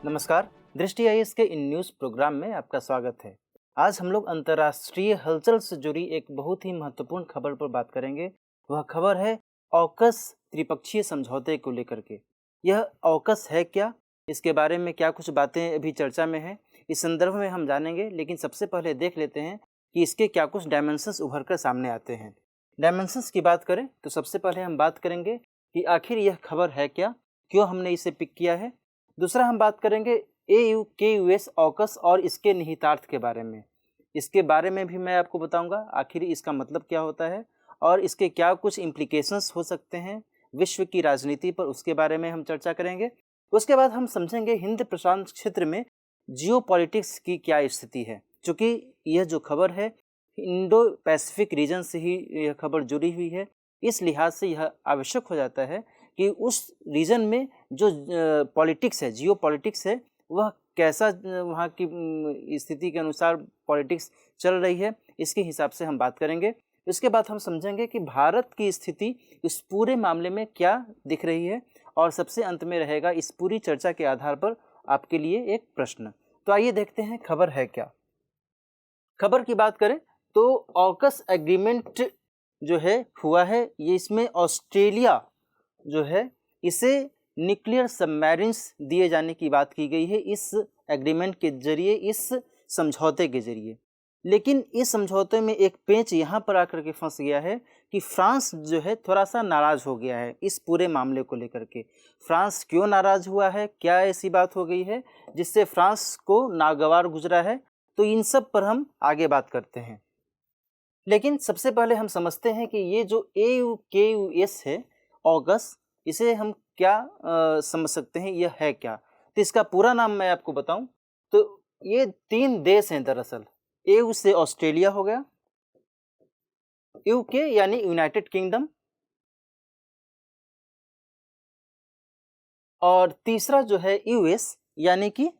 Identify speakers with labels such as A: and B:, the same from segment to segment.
A: नमस्कार। दृष्टि आईएएस के इन न्यूज़ प्रोग्राम में आपका स्वागत है। आज हम लोग अंतर्राष्ट्रीय हलचल से जुड़ी एक बहुत ही महत्वपूर्ण खबर पर बात करेंगे। वह खबर है ऑकस त्रिपक्षीय समझौते को लेकर के। यह ऑकस है क्या, इसके बारे में क्या कुछ बातें अभी चर्चा में है, इस संदर्भ में हम जानेंगे। लेकिन सबसे पहले देख लेते हैं कि इसके क्या कुछ डायमेंशंस उभर कर सामने आते हैं। डायमेंशंस की बात करें तो सबसे पहले हम बात करेंगे कि आखिर यह खबर है क्या, क्यों हमने इसे पिक किया है। दूसरा हम बात करेंगे AUKUS ऑकस और इसके निहितार्थ के बारे में। इसके बारे में भी मैं आपको बताऊंगा आखिर इसका मतलब क्या होता है और इसके क्या कुछ इम्प्लीकेशंस हो सकते हैं विश्व की राजनीति पर, उसके बारे में हम चर्चा करेंगे। उसके बाद हम समझेंगे हिंद प्रशांत क्षेत्र में जियोपॉलिटिक्स की क्या स्थिति है। चूँकि यह जो खबर है इंडो पैसिफिक रीजन से ही यह खबर जुड़ी हुई है, इस लिहाज से यह आवश्यक हो जाता है कि उस रीजन में जो पॉलिटिक्स है, जियो पॉलिटिक्स है, वह कैसा वहाँ की स्थिति के अनुसार पॉलिटिक्स चल रही है, इसके हिसाब से हम बात करेंगे। इसके बाद हम समझेंगे कि भारत की स्थिति इस पूरे मामले में क्या दिख रही है और सबसे अंत में रहेगा इस पूरी चर्चा के आधार पर आपके लिए एक प्रश्न। तो आइए देखते हैं खबर है क्या। खबर की बात करें तो ऑकस एग्रीमेंट जो है हुआ है, ये इसमें ऑस्ट्रेलिया जो है इसे न्यूक्लियर सबमरीन्स दिए जाने की बात की गई है इस एग्रीमेंट के जरिए, इस समझौते के जरिए। लेकिन इस समझौते में एक पेंच यहाँ पर आकर के फंस गया है कि फ्रांस जो है थोड़ा सा नाराज़ हो गया है इस पूरे मामले को लेकर के। फ्रांस क्यों नाराज़ हुआ है, क्या ऐसी बात हो गई है जिससे फ्रांस को नागवार गुजरा है, तो इन सब पर हम आगे बात करते हैं। लेकिन सबसे पहले हम समझते हैं कि ये जो AUKUS है ऑकस, इसे हम क्या समझ सकते हैं, यह है क्या। तो इसका पूरा नाम मैं आपको बताऊं तो ये 3 देश हैं दरअसल। AU से ऑस्ट्रेलिया हो गया, UK यानी यूनाइटेड किंगडम, और तीसरा जो है US यानी कि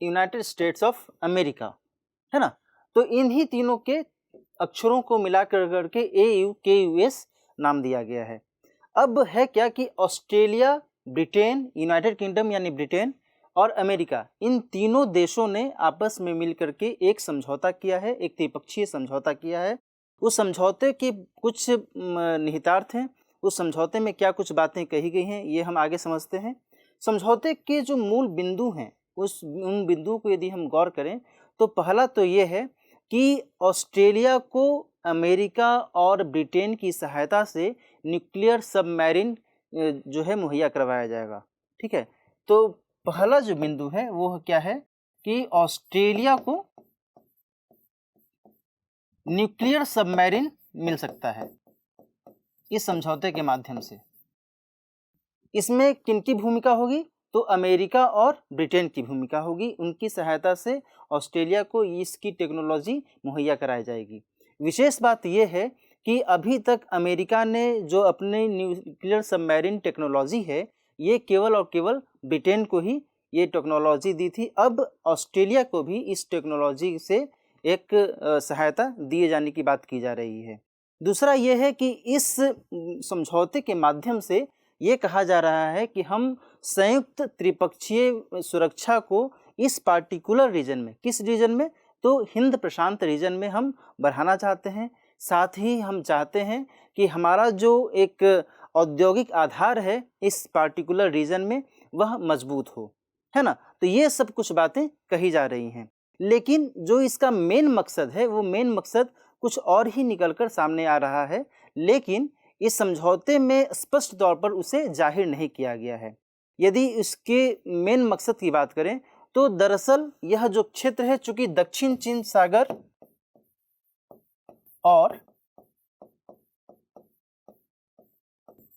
A: यूनाइटेड स्टेट्स ऑफ अमेरिका, है ना। तो इन्हीं तीनों के अक्षरों को मिलाकर करके AUKUS नाम दिया गया है। अब है क्या कि ऑस्ट्रेलिया, ब्रिटेन, यूनाइटेड किंगडम यानी ब्रिटेन और अमेरिका, इन तीनों देशों ने आपस में मिलकर के एक समझौता किया है, एक त्रिपक्षीय समझौता किया है। उस समझौते के कुछ निहितार्थ हैं, उस समझौते में क्या कुछ बातें कही गई हैं, ये हम आगे समझते हैं। समझौते के जो मूल बिंदु हैं उन बिंदुओं को यदि हम गौर करें तो पहला तो ये है कि ऑस्ट्रेलिया को अमेरिका और ब्रिटेन की सहायता से न्यूक्लियर सबमरीन जो है मुहैया करवाया जाएगा। ठीक है, तो पहला जो बिंदु है वो क्या है कि ऑस्ट्रेलिया को न्यूक्लियर सबमरीन मिल सकता है इस समझौते के माध्यम से। इसमें किनकी भूमिका होगी, तो अमेरिका और ब्रिटेन की भूमिका होगी। उनकी सहायता से ऑस्ट्रेलिया को इसकी टेक्नोलॉजी मुहैया कराई जाएगी। विशेष बात यह है कि अभी तक अमेरिका ने जो अपने न्यूक्लियर सबमरीन टेक्नोलॉजी है, ये केवल और केवल ब्रिटेन को ही ये टेक्नोलॉजी दी थी। अब ऑस्ट्रेलिया को भी इस टेक्नोलॉजी से एक सहायता दिए जाने की बात की जा रही है। दूसरा ये है कि इस समझौते के माध्यम से ये कहा जा रहा है कि हम संयुक्त त्रिपक्षीय सुरक्षा को इस पार्टिकुलर रीजन में, किस रीजन में, तो हिंद प्रशांत रीजन में हम बढ़ाना चाहते हैं। साथ ही हम चाहते हैं कि हमारा जो एक औद्योगिक आधार है इस पार्टिकुलर रीजन में वह मजबूत हो, है ना। तो ये सब कुछ बातें कही जा रही हैं, लेकिन जो इसका मेन मकसद है वो मेन मकसद कुछ और ही निकल कर सामने आ रहा है। लेकिन इस समझौते में स्पष्ट तौर पर उसे जाहिर नहीं किया गया है। यदि इसके मेन मकसद की बात करें तो दरअसल यह जो क्षेत्र है, चूंकि दक्षिण चीन सागर और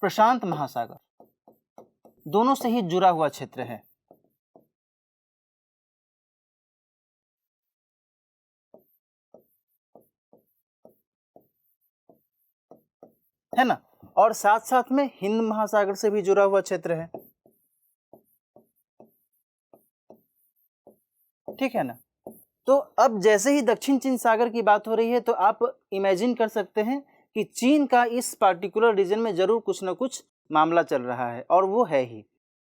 A: प्रशांत महासागर दोनों से ही जुड़ा हुआ क्षेत्र है ना, और साथ साथ में हिंद महासागर से भी जुड़ा हुआ क्षेत्र है। ठीक है ना। तो अब जैसे ही दक्षिण चीन सागर की बात हो रही है तो आप इमेजिन कर सकते हैं कि चीन का इस पार्टिकुलर रीजन में जरूर कुछ ना कुछ मामला चल रहा है, और वो है ही।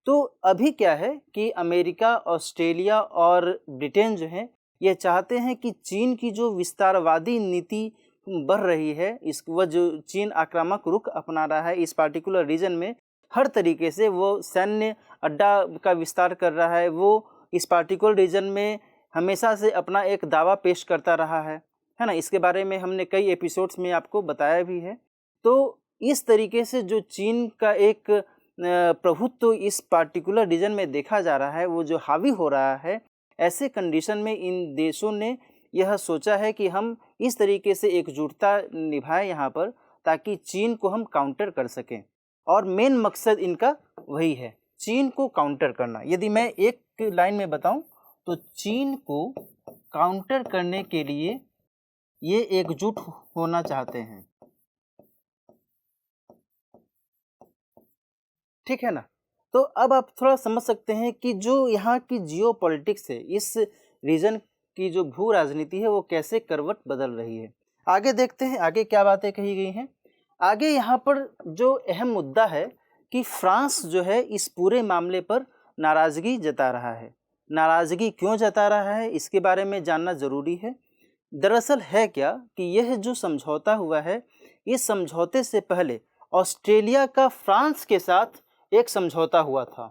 A: तो अभी क्या है कि अमेरिका, ऑस्ट्रेलिया और ब्रिटेन जो हैं ये चाहते हैं कि चीन की जो विस्तारवादी नीति बढ़ रही है, इस वह जो चीन आक्रामक रुख अपना रहा है इस पार्टिकुलर रीजन में, हर तरीके से वो सैन्य अड्डा का विस्तार कर रहा है, वो इस पार्टिकुलर रीजन में हमेशा से अपना एक दावा पेश करता रहा है ना। इसके बारे में हमने कई एपिसोड्स में आपको बताया भी है। तो इस तरीके से जो चीन का एक प्रभुत्व इस पार्टिकुलर रीजन में देखा जा रहा है, वो जो हावी हो रहा है, ऐसे कंडीशन में इन देशों ने यह सोचा है कि हम इस तरीके से एकजुटता निभाएं यहाँ पर, ताकि चीन को हम काउंटर कर सकें। और मेन मकसद इनका वही है, चीन को काउंटर करना। यदि मैं एक लाइन में बताऊं तो चीन को काउंटर करने के लिए ये एकजुट होना चाहते हैं, ठीक है ना। तो अब आप थोड़ा समझ सकते हैं कि जो यहाँ की जियो पॉलिटिक्स है, इस रीजन की जो भू राजनीति है वो कैसे करवट बदल रही है। आगे देखते हैं आगे क्या बातें कही गई हैं। आगे यहाँ पर जो अहम मुद्दा है कि फ्रांस जो है इस पूरे मामले पर नाराज़गी जता रहा है। नाराज़गी क्यों जता रहा है इसके बारे में जानना ज़रूरी है। दरअसल है क्या कि यह जो समझौता हुआ है, इस समझौते से पहले ऑस्ट्रेलिया का फ्रांस के साथ एक समझौता हुआ था,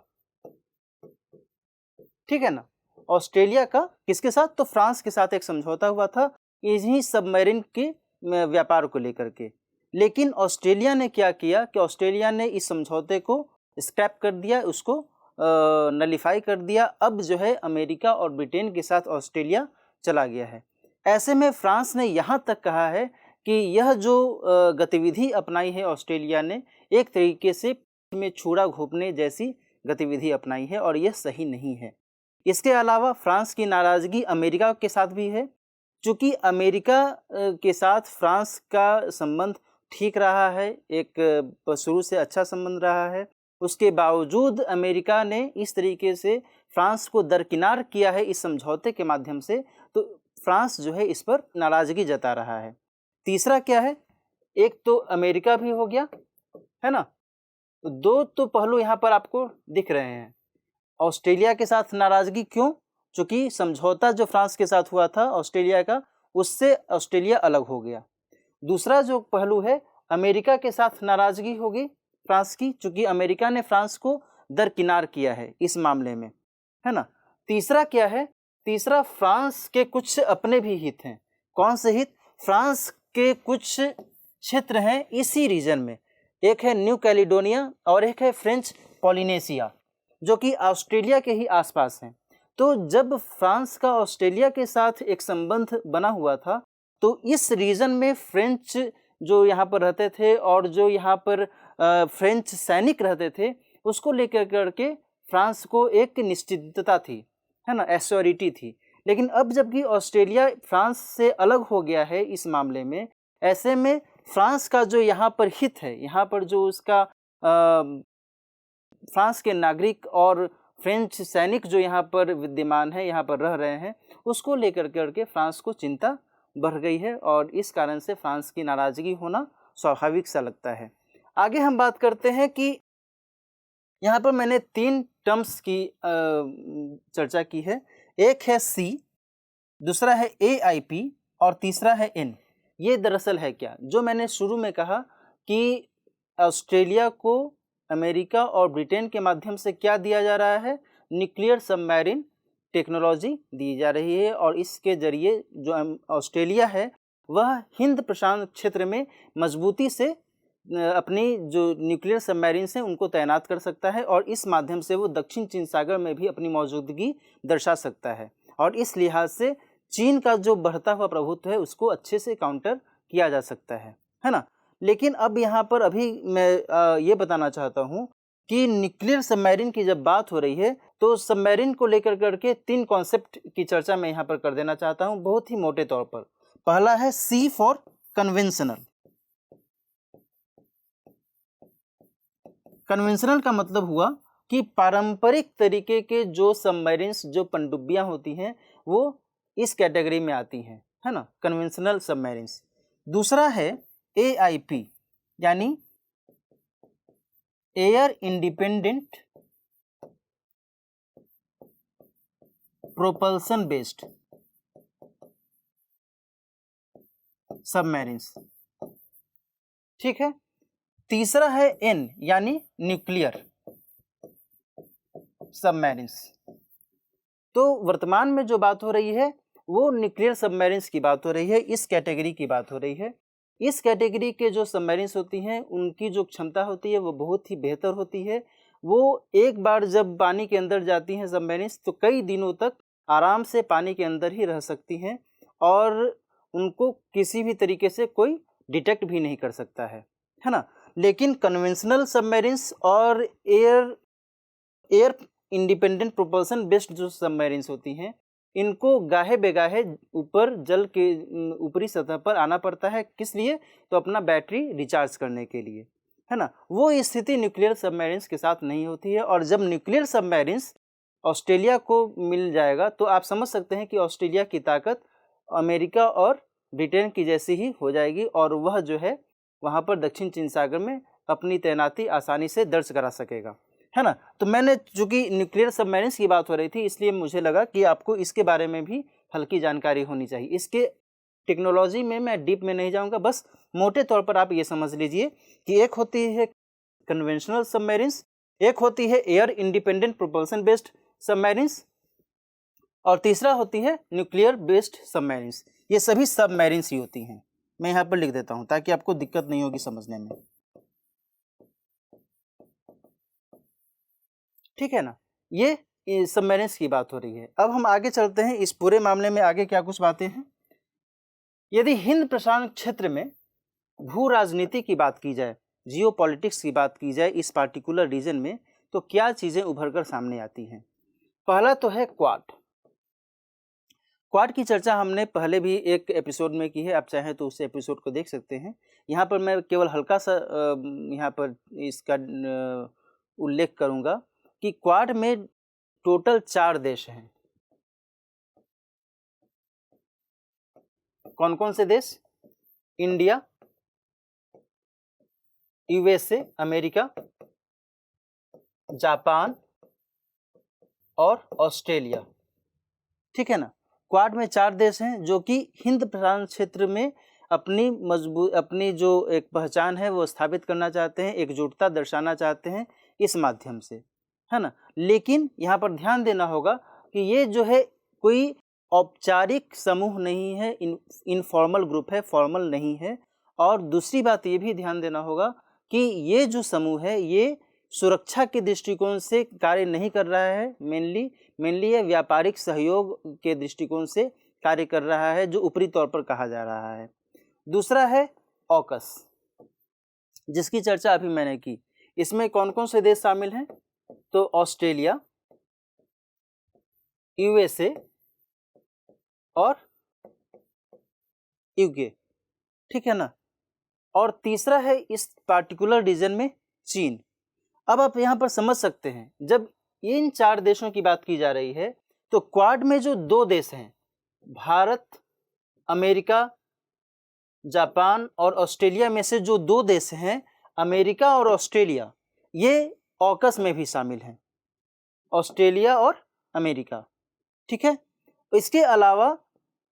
A: ठीक है ना। ऑस्ट्रेलिया का किसके साथ? तो फ्रांस के साथ एक समझौता हुआ था इन्हीं सबमरीन के व्यापार को लेकर के। लेकिन ऑस्ट्रेलिया ने क्या किया कि ऑस्ट्रेलिया ने इस समझौते को स्क्रैप कर दिया, उसको नलीफाई कर दिया। अब जो है अमेरिका और ब्रिटेन के साथ ऑस्ट्रेलिया चला गया है। ऐसे में फ्रांस ने यहाँ तक कहा है कि यह जो गतिविधि अपनाई है ऑस्ट्रेलिया ने, एक तरीके से में छुरा घोंपने जैसी गतिविधि अपनाई है और यह सही नहीं है। इसके अलावा फ्रांस की नाराज़गी अमेरिका के साथ भी है। चूँकि अमेरिका के साथ फ्रांस का संबंध ठीक रहा है, एक शुरू से अच्छा संबंध रहा है, उसके बावजूद अमेरिका ने इस तरीके से फ्रांस को दरकिनार किया है इस समझौते के माध्यम से, तो फ्रांस जो है इस पर नाराज़गी जता रहा है। तीसरा क्या है, एक तो अमेरिका भी हो गया, है ना। दो तो पहलू यहाँ पर आपको दिख रहे हैं। ऑस्ट्रेलिया के साथ नाराज़गी क्यों? चूँकि समझौता जो फ्रांस के साथ हुआ था ऑस्ट्रेलिया का, उससे ऑस्ट्रेलिया अलग हो गया। दूसरा जो पहलू है, अमेरिका के साथ नाराज़गी होगी फ्रांस की, चूँकि अमेरिका ने फ्रांस को दरकिनार किया है इस मामले में, है ना। तीसरा क्या है? तीसरा फ्रांस के कुछ अपने भी हित हैं। कौन से हित? फ्रांस के कुछ क्षेत्र हैं इसी रीजन में, एक है न्यू कैलिडोनिया और एक है फ्रेंच पॉलिनेशिया, जो कि ऑस्ट्रेलिया के ही आसपास हैं। तो जब फ्रांस का ऑस्ट्रेलिया के साथ एक संबंध बना हुआ था, तो इस रीजन में फ्रेंच जो यहाँ पर रहते थे और जो यहाँ पर फ्रेंच सैनिक रहते थे, उसको लेकर करके फ्रांस को एक निश्चितता थी, है ना, एश्योरिटी थी। लेकिन अब जबकि ऑस्ट्रेलिया फ्रांस से अलग हो गया है इस मामले में, ऐसे में फ्रांस का जो यहाँ पर हित है, यहाँ पर जो उसका फ्रांस के नागरिक और फ्रेंच सैनिक जो यहाँ पर विद्यमान है, यहाँ पर रह रहे हैं, उसको लेकर करके फ्रांस को चिंता बढ़ गई है और इस कारण से फ्रांस की नाराज़गी होना स्वाभाविक सा लगता है। आगे हम बात करते हैं कि यहाँ पर मैंने 3 टर्म्स की चर्चा की है। एक है सी, दूसरा है AIP और तीसरा है N। ये दरअसल है क्या? जो मैंने शुरू में कहा कि ऑस्ट्रेलिया को अमेरिका और ब्रिटेन के माध्यम से क्या दिया जा रहा है? न्यूक्लियर सबमरीन टेक्नोलॉजी दी जा रही है और इसके ज़रिए जो ऑस्ट्रेलिया है वह हिंद प्रशांत क्षेत्र में मजबूती से अपनी जो न्यूक्लियर सबमरीन्स हैं उनको तैनात कर सकता है और इस माध्यम से वो दक्षिण चीन सागर में भी अपनी मौजूदगी दर्शा सकता है और इस लिहाज से चीन का जो बढ़ता हुआ प्रभुत्व है उसको अच्छे से काउंटर किया जा सकता है ना। लेकिन अब यहाँ पर अभी मैं ये बताना चाहता हूँ कि न्यूक्लियर सबमरीन की जब बात हो रही है तो सबमरीन को लेकर करके 3 कॉन्सेप्ट की चर्चा मैं यहाँ पर कर देना चाहता हूँ बहुत ही मोटे तौर पर। पहला है C फॉर कन्वेंशनल। कन्वेंशनल का मतलब हुआ कि पारंपरिक तरीके के जो सबमरीन्स, जो पनडुब्बियाँ होती हैं, वो इस कैटेगरी में आती हैं, है ना, कन्वेंशनल सबमरीन्स। दूसरा है AIP यानी air independent propulsion based submarines, ठीक है। तीसरा है एन यानी न्यूक्लियर सबमरीन्स। तो वर्तमान में जो बात हो रही है वो न्यूक्लियर सबमरीन्स की बात हो रही है, इस कैटेगरी की बात हो रही है। इस कैटेगरी के जो सबमरीन्स होती हैं उनकी जो क्षमता होती है वो बहुत ही बेहतर होती है। वो एक बार जब पानी के अंदर जाती हैं सबमरीन्स तो कई दिनों तक आराम से पानी के अंदर ही रह सकती हैं और उनको किसी भी तरीके से कोई डिटेक्ट भी नहीं कर सकता है ना। लेकिन कन्वेंशनल सबमरीन्स और एयर इंडिपेंडेंट प्रोपल्सन बेस्ड जो सबमरीन्स होती हैं इनको गाहे बेगाहे ऊपर जल के ऊपरी सतह पर आना पड़ता है। किस लिए? तो अपना बैटरी रिचार्ज करने के लिए, है ना। वो स्थिति न्यूक्लियर सबमरीन्स के साथ नहीं होती है। और जब न्यूक्लियर सबमरीन्स ऑस्ट्रेलिया को मिल जाएगा तो आप समझ सकते हैं कि ऑस्ट्रेलिया की ताकत अमेरिका और ब्रिटेन की जैसी ही हो जाएगी और वह जो है वहाँ पर दक्षिण चीन सागर में अपनी तैनाती आसानी से दर्ज करा सकेगा, है ना। तो मैंने चूंकि न्यूक्लियर सबमरीन्स की बात हो रही थी इसलिए मुझे लगा कि आपको इसके बारे में भी हल्की जानकारी होनी चाहिए। इसके टेक्नोलॉजी में मैं डीप में नहीं जाऊंगा, बस मोटे तौर पर आप ये समझ लीजिए कि एक होती है कन्वेंशनल सबमरीन्स, एक होती है air independent propulsion based submarines और तीसरा होती है न्यूक्लियर बेस्ड सबमरीन्स। ये सभी सबमरीन्स ही होती हैं। मैं यहाँ पर लिख देता हूँ ताकि आपको दिक्कत नहीं होगी समझने में, ठीक है ना। ये सबमरीन्स की बात हो रही है। अब हम आगे चलते हैं इस पूरे मामले में आगे क्या कुछ बातें हैं। यदि हिंद प्रशांत क्षेत्र में भू राजनीति की बात की जाए, जियो पॉलिटिक्स की बात की जाए इस पार्टिकुलर रीजन में, तो क्या चीज़ें उभर कर सामने आती हैं। पहला तो है क्वाड। क्वाड की चर्चा हमने पहले भी एक एपिसोड में की है, आप चाहें तो उस एपिसोड को देख सकते हैं। यहाँ पर मैं केवल हल्का सा यहाँ पर इसका उल्लेख करूँगा कि क्वाड में टोटल 4 देश हैं। कौन कौन से देश? इंडिया, यूएसए अमेरिका, जापान और ऑस्ट्रेलिया, ठीक है ना। क्वाड में 4 देश हैं जो कि हिंद प्रशांत क्षेत्र में अपनी जो एक पहचान है वो स्थापित करना चाहते हैं, एकजुटता दर्शाना चाहते हैं इस माध्यम से, है ना। लेकिन यहाँ पर ध्यान देना होगा कि ये जो है कोई औपचारिक समूह नहीं है, इनफॉर्मल ग्रुप है, फॉर्मल नहीं है। और दूसरी बात ये भी ध्यान देना होगा कि ये जो समूह है ये सुरक्षा के दृष्टिकोण से कार्य नहीं कर रहा है, मेनली ये व्यापारिक सहयोग के दृष्टिकोण से कार्य कर रहा है जो ऊपरी तौर पर कहा जा रहा है। दूसरा है ऑकस, जिसकी चर्चा अभी मैंने की। इसमें कौन कौन से देश शामिल हैं? तो ऑस्ट्रेलिया, यूएसए और यूके, ठीक है ना। और तीसरा है इस पार्टिकुलर रीजन में चीन। अब आप यहाँ पर समझ सकते हैं जब इन 4 देशों की बात की जा रही है तो क्वाड में जो 2 देश हैं, भारत, अमेरिका, जापान और ऑस्ट्रेलिया में से जो 2 देश हैं, अमेरिका और ऑस्ट्रेलिया, ये ऑकस में भी शामिल हैं, ऑस्ट्रेलिया और अमेरिका, ठीक है। इसके अलावा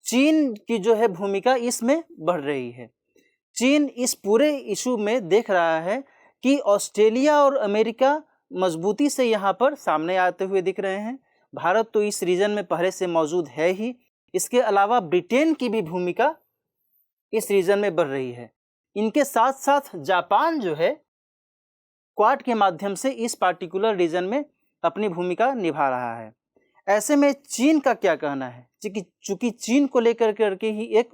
A: चीन की जो है भूमिका इसमें बढ़ रही है। चीन इस पूरे इशू में देख रहा है कि ऑस्ट्रेलिया और अमेरिका मजबूती से यहाँ पर सामने आते हुए दिख रहे हैं। भारत तो इस रीजन में पहले से मौजूद है ही, इसके अलावा ब्रिटेन की भी भूमिका इस रीजन में बढ़ रही है। इनके साथ साथ जापान जो है क्वाड के माध्यम से इस पार्टिकुलर रीजन में अपनी भूमिका निभा रहा है। ऐसे में चीन का क्या कहना है? चूंकि चीन को लेकर करके ही एक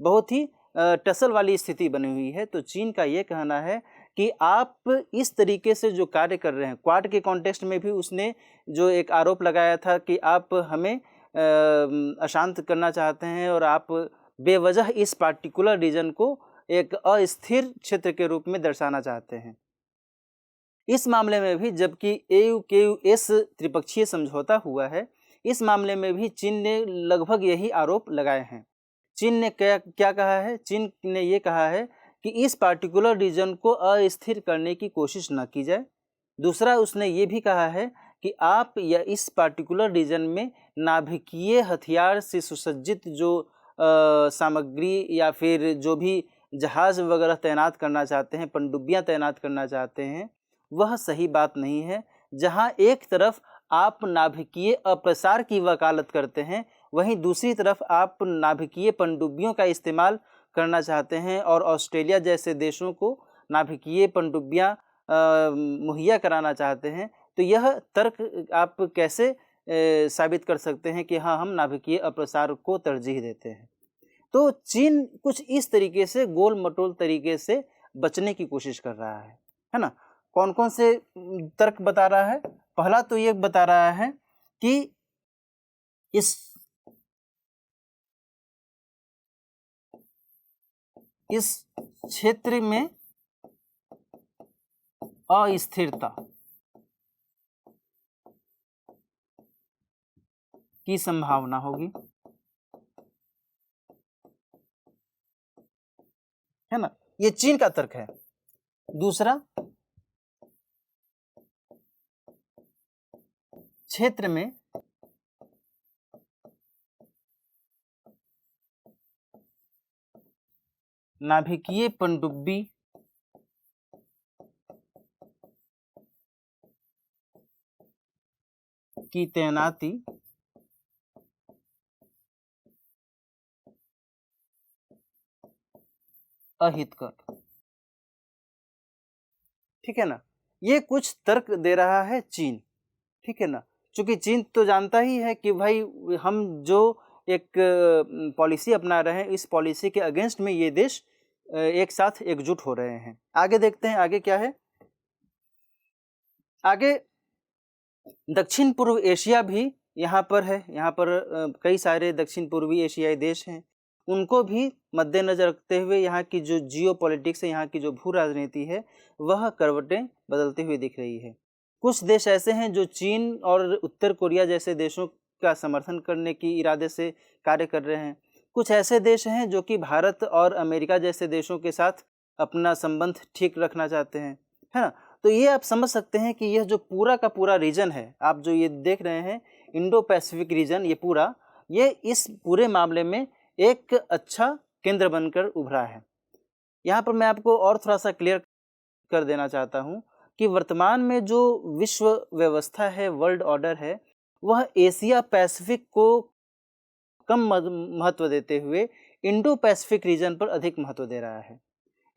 A: बहुत ही टसल वाली स्थिति बनी हुई है, तो चीन का ये कहना है कि आप इस तरीके से जो कार्य कर रहे हैं, क्वाड के कॉन्टेक्स्ट में भी उसने जो एक आरोप लगाया था कि आप हमें अशांत करना चाहते हैं और आप बेवजह इस पार्टिकुलर रीजन को एक अस्थिर क्षेत्र के रूप में दर्शाना चाहते हैं। इस मामले में भी जबकि AUKUS त्रिपक्षीय समझौता हुआ है, इस मामले में भी चीन ने लगभग यही आरोप लगाए हैं। चीन ने क्या कहा है? चीन ने ये कहा है कि इस पार्टिकुलर रीजन को अस्थिर करने की कोशिश न की जाए। दूसरा, उसने ये भी कहा है कि कि आप या इस पार्टिकुलर रीजन में नाभिकीय हथियार से सुसज्जित जो सामग्री या फिर जो भी जहाज़ वगैरह तैनात करना चाहते हैं, पनडुब्बियाँ तैनात करना चाहते हैं, वह सही बात नहीं है। जहाँ एक तरफ आप नाभिकीय अप्रसार की वकालत करते हैं, वहीं दूसरी तरफ आप नाभिकीय पनडुब्बियों का इस्तेमाल करना चाहते हैं और ऑस्ट्रेलिया जैसे देशों को नाभिकीय पनडुब्बियाँ मुहैया कराना चाहते हैं, तो यह तर्क आप कैसे साबित कर सकते हैं कि हाँ, हम नाभिकीय अप्रसार को तरजीह देते हैं। तो चीन कुछ इस तरीके से गोल मटोल तरीके से बचने की कोशिश कर रहा है ना। कौन कौन से तर्क बता रहा है? पहला तो ये बता रहा है कि इस क्षेत्र में अस्थिरता की संभावना होगी, है ना। ये चीन का तर्क है। दूसरा, क्षेत्र में नाभिकीय पनडुब्बी की तैनाती अहितकर, ठीक है ना। ये कुछ तर्क दे रहा है चीन, ठीक है ना। क्योंकि चीन तो जानता ही है कि भाई हम जो एक पॉलिसी अपना रहे हैं, इस पॉलिसी के अगेंस्ट में ये देश एक साथ एकजुट हो रहे हैं। आगे देखते हैं, आगे क्या है। आगे दक्षिण पूर्व एशिया भी यहाँ पर है। यहाँ पर कई सारे दक्षिण पूर्वी एशियाई देश हैं, उनको भी मद्देनजर रखते हुए यहाँ की जो जियो पॉलिटिक्स है, यहाँ की जो भू राजनीति है, वह करवटें बदलती हुई दिख रही है। कुछ देश ऐसे हैं जो चीन और उत्तर कोरिया जैसे देशों का समर्थन करने की इरादे से कार्य कर रहे हैं। कुछ ऐसे देश हैं जो कि भारत और अमेरिका जैसे देशों के साथ अपना संबंध ठीक रखना चाहते हैं, है ना। तो ये आप समझ सकते हैं कि यह जो पूरा का पूरा रीजन है, आप जो ये देख रहे हैं इंडो पैसिफिक रीजन, ये पूरा, ये इस पूरे मामले में एक अच्छा केंद्र बनकर उभरा है। यहाँ पर मैं आपको और थोड़ा सा क्लियर कर देना चाहता हूँ कि वर्तमान में जो विश्व व्यवस्था है, वर्ल्ड ऑर्डर है, वह एशिया पैसिफिक को कम महत्व देते हुए इंडो पैसिफिक रीजन पर अधिक महत्व दे रहा है।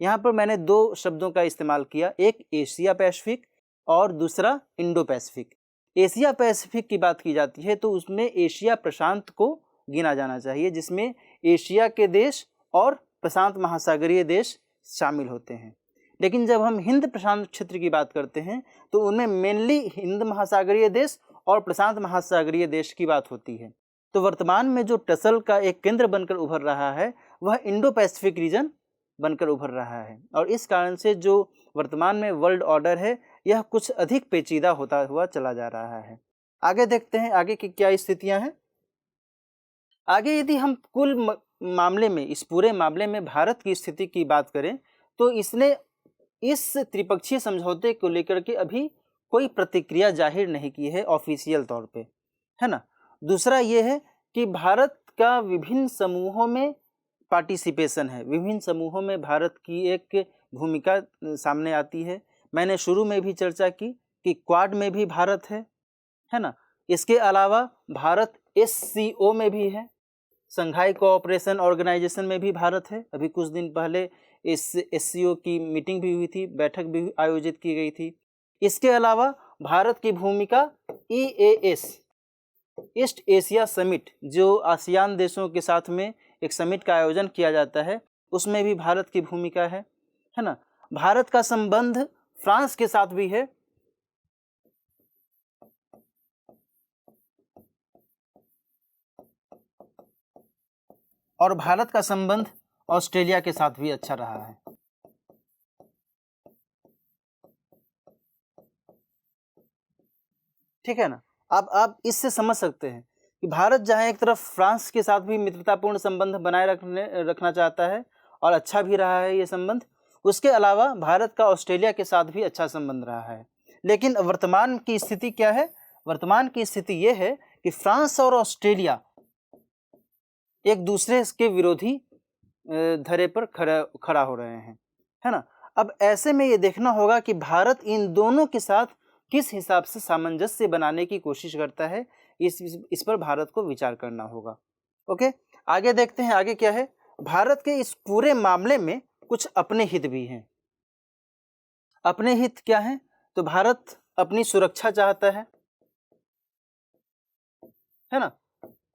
A: यहाँ पर मैंने दो शब्दों का इस्तेमाल किया, एक एशिया पैसिफिक और दूसरा इंडो पैसिफिक। एशिया पैसिफिक की बात की जाती है तो उसमें एशिया प्रशांत को गिना जाना चाहिए, जिसमें एशिया के देश और प्रशांत महासागरीय देश शामिल होते हैं। लेकिन जब हम हिंद प्रशांत क्षेत्र की बात करते हैं तो उनमें मेनली हिंद महासागरीय देश और प्रशांत महासागरीय देश की बात होती है। तो वर्तमान में जो टसल का एक केंद्र बनकर उभर रहा है, वह इंडो पैसिफिक रीजन बनकर उभर रहा है, और इस कारण से जो वर्तमान में वर्ल्ड ऑर्डर है, यह कुछ अधिक पेचीदा होता हुआ चला जा रहा है। आगे देखते हैं आगे की क्या स्थितियां हैं। आगे यदि हम कुल मामले में, इस पूरे मामले में भारत की स्थिति की बात करें तो इसने इस त्रिपक्षीय समझौते को लेकर के अभी कोई प्रतिक्रिया जाहिर नहीं की है ऑफिशियल तौर पे, है ना। दूसरा ये है कि भारत का विभिन्न समूहों में पार्टिसिपेशन है, विभिन्न समूहों में भारत की एक भूमिका सामने आती है। मैंने शुरू में भी चर्चा की कि क्वाड में भी भारत है ना। इसके अलावा भारत SCO में भी है, संघाई कोऑपरेशन ऑर्गेनाइजेशन में भी भारत है। अभी कुछ दिन पहले इस SCO की मीटिंग भी हुई थी, बैठक भी आयोजित की गई थी। इसके अलावा भारत की भूमिका EAS, ईस्ट एशिया समिट, जो आसियान देशों के साथ में एक समिट का आयोजन किया जाता है, उसमें भी भारत की भूमिका है ना। भारत का संबंध फ्रांस के साथ भी है, और भारत का संबंध ऑस्ट्रेलिया के साथ भी अच्छा रहा है। ठीक है ना। अब आप इससे समझ सकते हैं कि भारत जहां एक तरफ फ्रांस के साथ भी मित्रतापूर्ण संबंध बनाए रखना चाहता है और अच्छा भी रहा है ये संबंध, उसके अलावा भारत का ऑस्ट्रेलिया के साथ भी अच्छा संबंध रहा है। लेकिन वर्तमान की स्थिति क्या है? वर्तमान की स्थिति ये है कि फ्रांस और ऑस्ट्रेलिया एक दूसरे के विरोधी धरे पर खड़ा हो रहे हैं, है ना। अब ऐसे में ये देखना होगा कि भारत इन दोनों के साथ किस हिसाब से सामंजस्य बनाने की कोशिश करता है, इस पर भारत को विचार करना होगा। ओके, आगे देखते हैं, आगे क्या है। भारत के इस पूरे मामले में कुछ अपने हित भी हैं। अपने हित क्या हैं? तो भारत अपनी सुरक्षा चाहता है ना।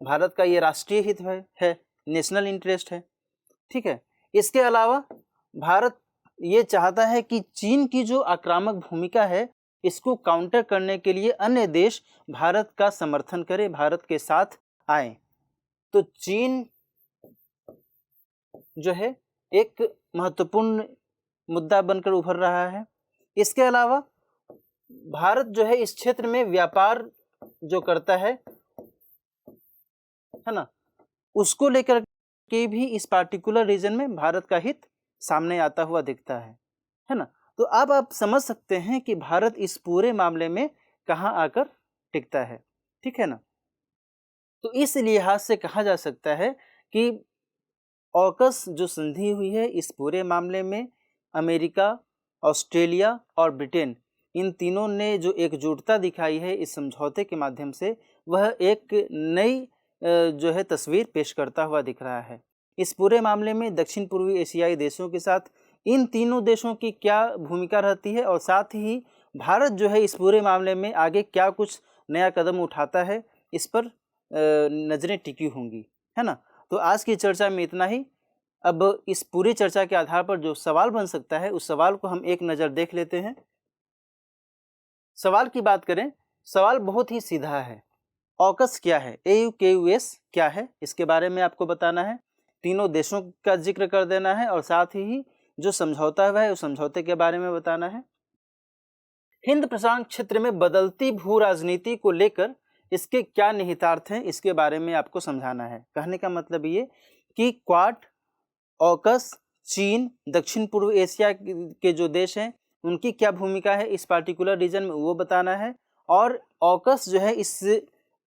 A: भारत का ये राष्ट्रीय हित है, नेशनल इंटरेस्ट है, ठीक है। इसके अलावा भारत ये चाहता है कि चीन की जो आक्रामक भूमिका है इसको काउंटर करने के लिए अन्य देश भारत का समर्थन करें, भारत के साथ आए। तो चीन जो है एक महत्वपूर्ण मुद्दा बनकर उभर रहा है। इसके अलावा भारत जो है इस क्षेत्र में व्यापार जो करता है ना, उसको लेकर के भी इस पार्टिकुलर रीजन में भारत का हित सामने आता हुआ दिखता है ना। तो अब आप समझ सकते हैं कि भारत इस पूरे मामले में कहाँ आकर टिकता है, ठीक है ना। तो इस लिहाज से कहा जा सकता है कि ऑकस जो संधि हुई है इस पूरे मामले में अमेरिका, ऑस्ट्रेलिया और ब्रिटेन, इन तीनों ने जो एकजुटता दिखाई है इस समझौते के माध्यम से, वह एक नई जो है तस्वीर पेश करता हुआ दिख रहा है। इस पूरे मामले में दक्षिण पूर्वी एशियाई देशों के साथ इन तीनों देशों की क्या भूमिका रहती है और साथ ही भारत जो है इस पूरे मामले में आगे क्या कुछ नया कदम उठाता है, इस पर नज़रें टिकी होंगी, है ना। तो आज की चर्चा में इतना ही। अब इस पूरी चर्चा के आधार पर जो सवाल बन सकता है उस सवाल को हम एक नज़र देख लेते हैं। सवाल की बात करें, सवाल बहुत ही सीधा है। ऑकस क्या है, AUKUS क्या है, इसके बारे में आपको बताना है। तीनों देशों का जिक्र कर देना है और साथ ही जो समझौता है उस समझौते के बारे में बताना है। हिंद प्रशांत क्षेत्र में बदलती भू राजनीति को लेकर इसके क्या निहितार्थ हैं, इसके बारे में आपको समझाना है। कहने का मतलब ये कि क्वाड, ऑकस, चीन, दक्षिण पूर्व एशिया के जो देश हैं उनकी क्या भूमिका है इस पार्टिकुलर रीजन में, वो बताना है। और ऑकस जो है इस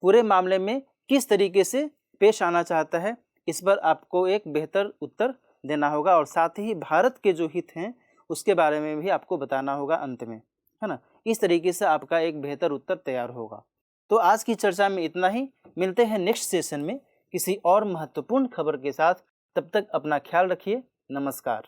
A: पूरे मामले में किस तरीके से पेश आना चाहता है, इस पर आपको एक बेहतर उत्तर देना होगा और साथ ही भारत के जो हित हैं उसके बारे में भी आपको बताना होगा अंत में, है ना। इस तरीके से आपका एक बेहतर उत्तर तैयार होगा। तो आज की चर्चा में इतना ही। मिलते हैं नेक्स्ट सेशन में किसी और महत्वपूर्ण खबर के साथ। तब तक अपना ख्याल रखिए। नमस्कार।